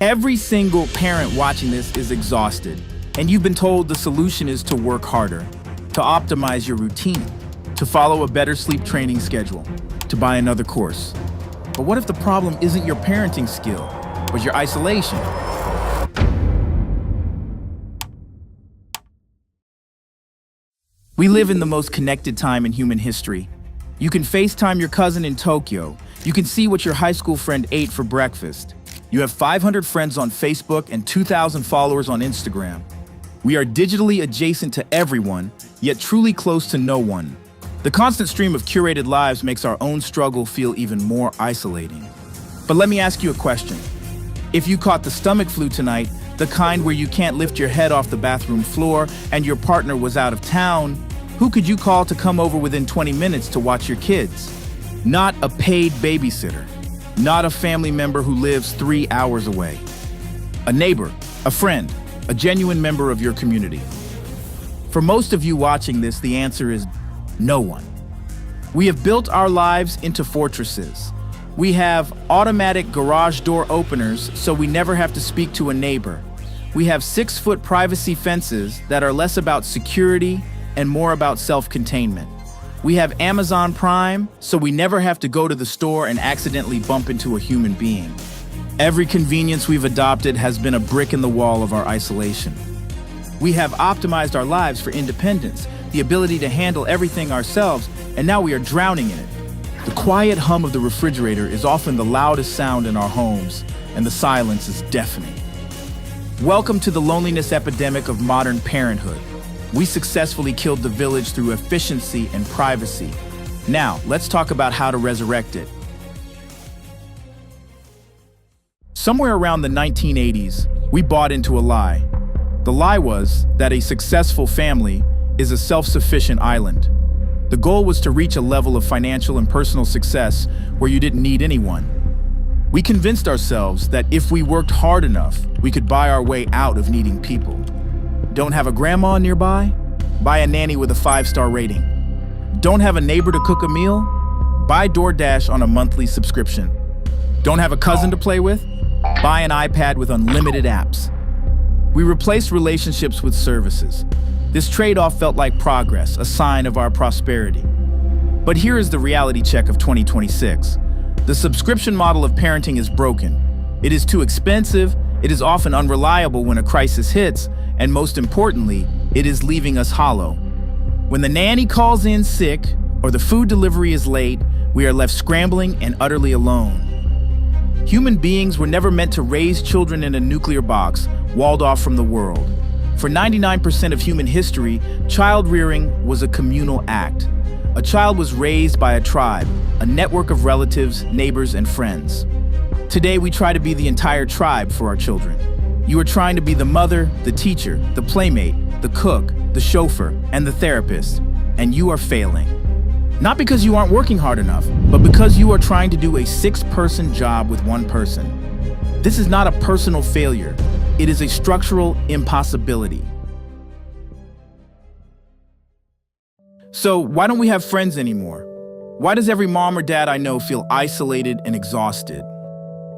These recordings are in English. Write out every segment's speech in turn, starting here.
Every single parent watching this is exhausted, and you've been told the solution is to work harder, to optimize your routine, to follow a better sleep training schedule, to buy another course. But what if the problem isn't your parenting skill, but your isolation? We live in the most connected time in human history. You can FaceTime your cousin in Tokyo. You can see what your high school friend ate for breakfast. You have 500 friends on Facebook and 2,000 followers on Instagram. We are digitally adjacent to everyone, yet truly close to no one. The constant stream of curated lives makes our own struggle feel even more isolating. But let me ask you a question. If you caught the stomach flu tonight, the kind where you can't lift your head off the bathroom floor and your partner was out of town, who could you call to come over within 20 minutes to watch your kids? Not a paid babysitter. Not a family member who lives 3 hours away. A neighbor, a friend, a genuine member of your community. For most of you watching this, the answer is no one. We have built our lives into fortresses. We have automatic garage door openers so we never have to speak to a neighbor. We have 6-foot privacy fences that are less about security and more about self-containment. We have Amazon Prime so we never have to go to the store and accidentally bump into a human being. Every convenience we've adopted has been a brick in the wall of our isolation. We have optimized our lives for independence, the ability to handle everything ourselves, and now we are drowning in it. The quiet hum of the refrigerator is often the loudest sound in our homes, and the silence is deafening. Welcome to the loneliness epidemic of modern parenthood. We successfully killed the village through efficiency and privacy. Now, let's talk about how to resurrect it. Somewhere around the 1980s, we bought into a lie. The lie was that a successful family is a self-sufficient island. The goal was to reach a level of financial and personal success where you didn't need anyone. We convinced ourselves that if we worked hard enough, we could buy our way out of needing people. Don't have a grandma nearby? Buy a nanny with a 5-star rating. Don't have a neighbor to cook a meal? Buy DoorDash on a monthly subscription. Don't have a cousin to play with? Buy an iPad with unlimited apps. We replaced relationships with services. This trade-off felt like progress, a sign of our prosperity. But here is the reality check of 2026. The subscription model of parenting is broken. It is too expensive, it is often unreliable when a crisis hits, and most importantly, it is leaving us hollow. When the nanny calls in sick or the food delivery is late, we are left scrambling and utterly alone. Human beings were never meant to raise children in a nuclear box, walled off from the world. For 99% of human history, child rearing was a communal act. A child was raised by a tribe, a network of relatives, neighbors, and friends. Today, we try to be the entire tribe for our children. You are trying to be the mother, the teacher, the playmate, the cook, the chauffeur, and the therapist, and you are failing. Not because you aren't working hard enough, but because you are trying to do a 6-person job with 1 person. This is not a personal failure. It is a structural impossibility. So why don't we have friends anymore? Why does every mom or dad I know feel isolated and exhausted?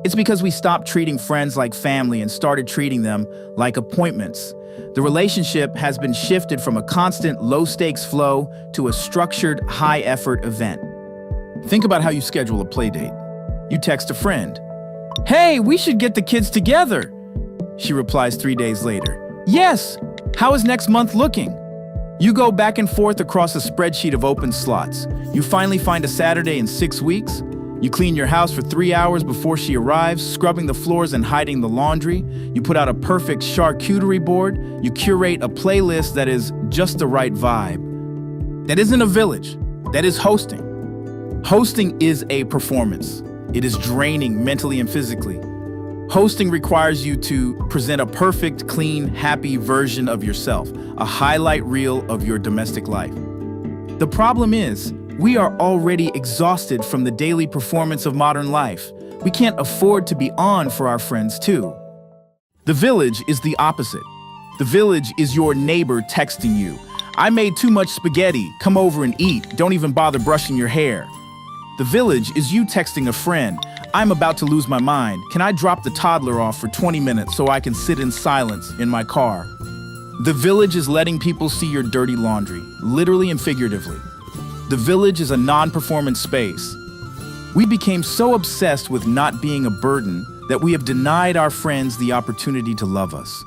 It's because we stopped treating friends like family and started treating them like appointments. The relationship has been shifted from a constant low-stakes flow to a structured, high-effort event. Think about how you schedule a play date. You text a friend, "Hey, we should get the kids together." She replies 3 days later, "Yes, how is next month looking?" You go back and forth across a spreadsheet of open slots. You finally find a Saturday in 6 weeks. You clean your house for 3 hours before she arrives, scrubbing the floors and hiding the laundry. You put out a perfect charcuterie board. You curate a playlist that is just the right vibe. That isn't a village. That is hosting. Hosting is a performance. It is draining mentally and physically. Hosting requires you to present a perfect, clean, happy version of yourself, a highlight reel of your domestic life. The problem is, we are already exhausted from the daily performance of modern life. We can't afford to be on for our friends too. The village is the opposite. The village is your neighbor texting you, "I made too much spaghetti, come over and eat, don't even bother brushing your hair." The village is you texting a friend, I'm about to lose my mind. Can I drop the toddler off for 20 minutes so I can sit in silence in my car? The village is letting people see your dirty laundry, literally and figuratively. The village is a non-performance space. We became so obsessed with not being a burden that we have denied our friends the opportunity to love us.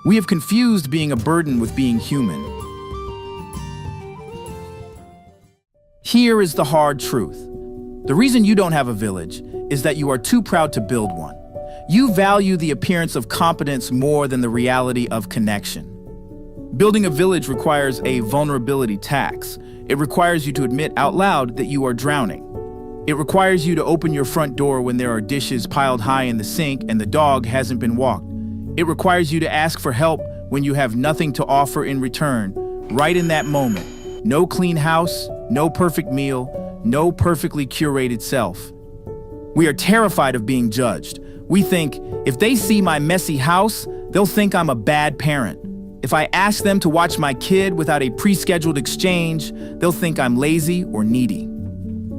We have confused being a burden with being human. Here is the hard truth. The reason you don't have a village is that you are too proud to build one. You value the appearance of competence more than the reality of connection. Building a village requires a vulnerability tax. It requires you to admit out loud that you are drowning. It requires you to open your front door when there are dishes piled high in the sink and the dog hasn't been walked. It requires you to ask for help when you have nothing to offer in return, right in that moment. No clean house, no perfect meal, no perfectly curated self. We are terrified of being judged. We think, if they see my messy house, they'll think I'm a bad parent. If I ask them to watch my kid without a pre-scheduled exchange, they'll think I'm lazy or needy.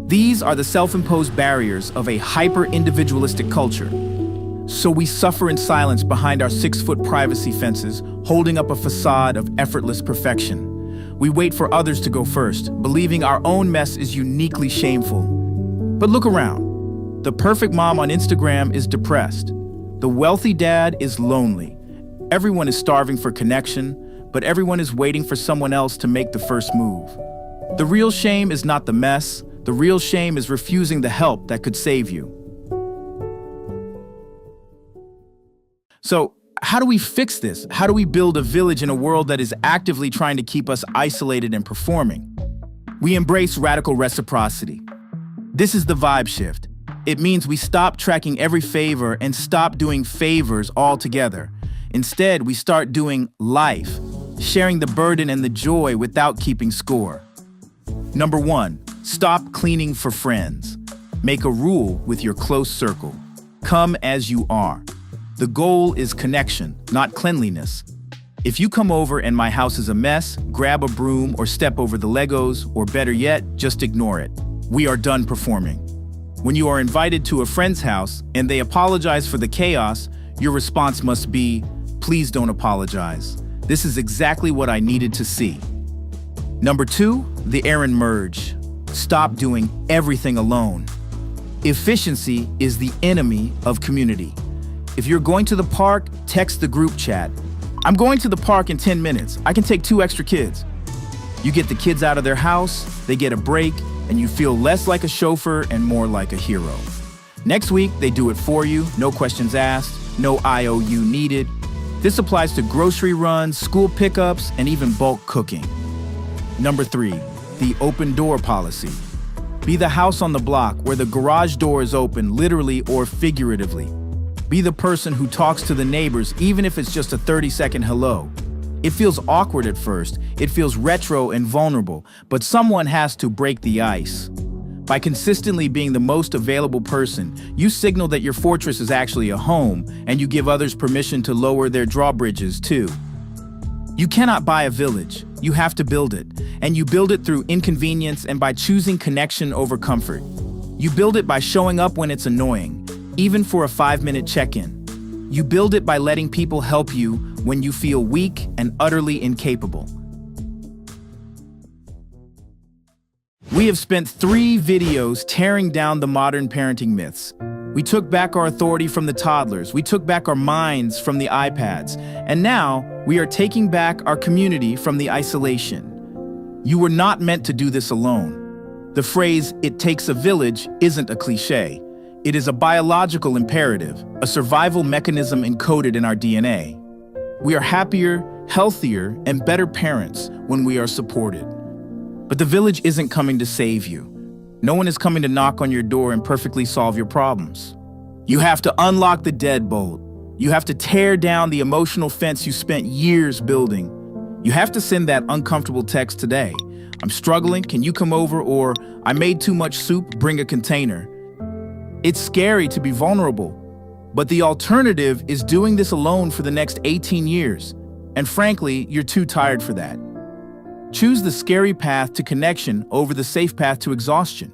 These are the self-imposed barriers of a hyper-individualistic culture. So we suffer in silence behind our 6-foot privacy fences, holding up a facade of effortless perfection. We wait for others to go first, believing our own mess is uniquely shameful. But look around. The perfect mom on Instagram is depressed. The wealthy dad is lonely. Everyone is starving for connection, but everyone is waiting for someone else to make the first move. The real shame is not the mess. The real shame is refusing the help that could save you. So, how do we fix this? How do we build a village in a world that is actively trying to keep us isolated and performing? We embrace radical reciprocity. This is the vibe shift. It means we stop tracking every favor and stop doing favors altogether. Instead, we start doing life, sharing the burden and the joy without keeping score. Number 1, stop cleaning for friends. Make a rule with your close circle. Come as you are. The goal is connection, not cleanliness. If you come over and my house is a mess, grab a broom or step over the Legos, or better yet, just ignore it. We are done performing. When you are invited to a friend's house and they apologize for the chaos, your response must be, please don't apologize. This is exactly what I needed to see. Number 2, the errand merge. Stop doing everything alone. Efficiency is the enemy of community. If you're going to the park, text the group chat. I'm going to the park in 10 minutes. I can take 2 extra kids. You get the kids out of their house, they get a break, and you feel less like a chauffeur and more like a hero. Next week, they do it for you, no questions asked, no IOU needed. This applies to grocery runs, school pickups, and even bulk cooking. Number 3, the open door policy. Be the house on the block where the garage door is open, literally or figuratively. Be the person who talks to the neighbors, even if it's just a 30-second hello. It feels awkward at first, it feels retro and vulnerable, but someone has to break the ice. By consistently being the most available person, you signal that your fortress is actually a home, and you give others permission to lower their drawbridges too. You cannot buy a village, you have to build it, and you build it through inconvenience and by choosing connection over comfort. You build it by showing up when it's annoying, even for a 5-minute check-in. You build it by letting people help you when you feel weak and utterly incapable. We have spent 3 videos tearing down the modern parenting myths. We took back our authority from the toddlers, we took back our minds from the iPads, and now we are taking back our community from the isolation. You were not meant to do this alone. The phrase, "it takes a village," isn't a cliche. It is a biological imperative, a survival mechanism encoded in our DNA. We are happier, healthier, and better parents when we are supported. But the village isn't coming to save you. No one is coming to knock on your door and perfectly solve your problems. You have to unlock the deadbolt. You have to tear down the emotional fence you spent years building. You have to send that uncomfortable text today. "I'm struggling, can you come over?" Or "I made too much soup, bring a container." It's scary to be vulnerable, but the alternative is doing this alone for the next 18 years. And frankly, you're too tired for that. Choose the scary path to connection over the safe path to exhaustion.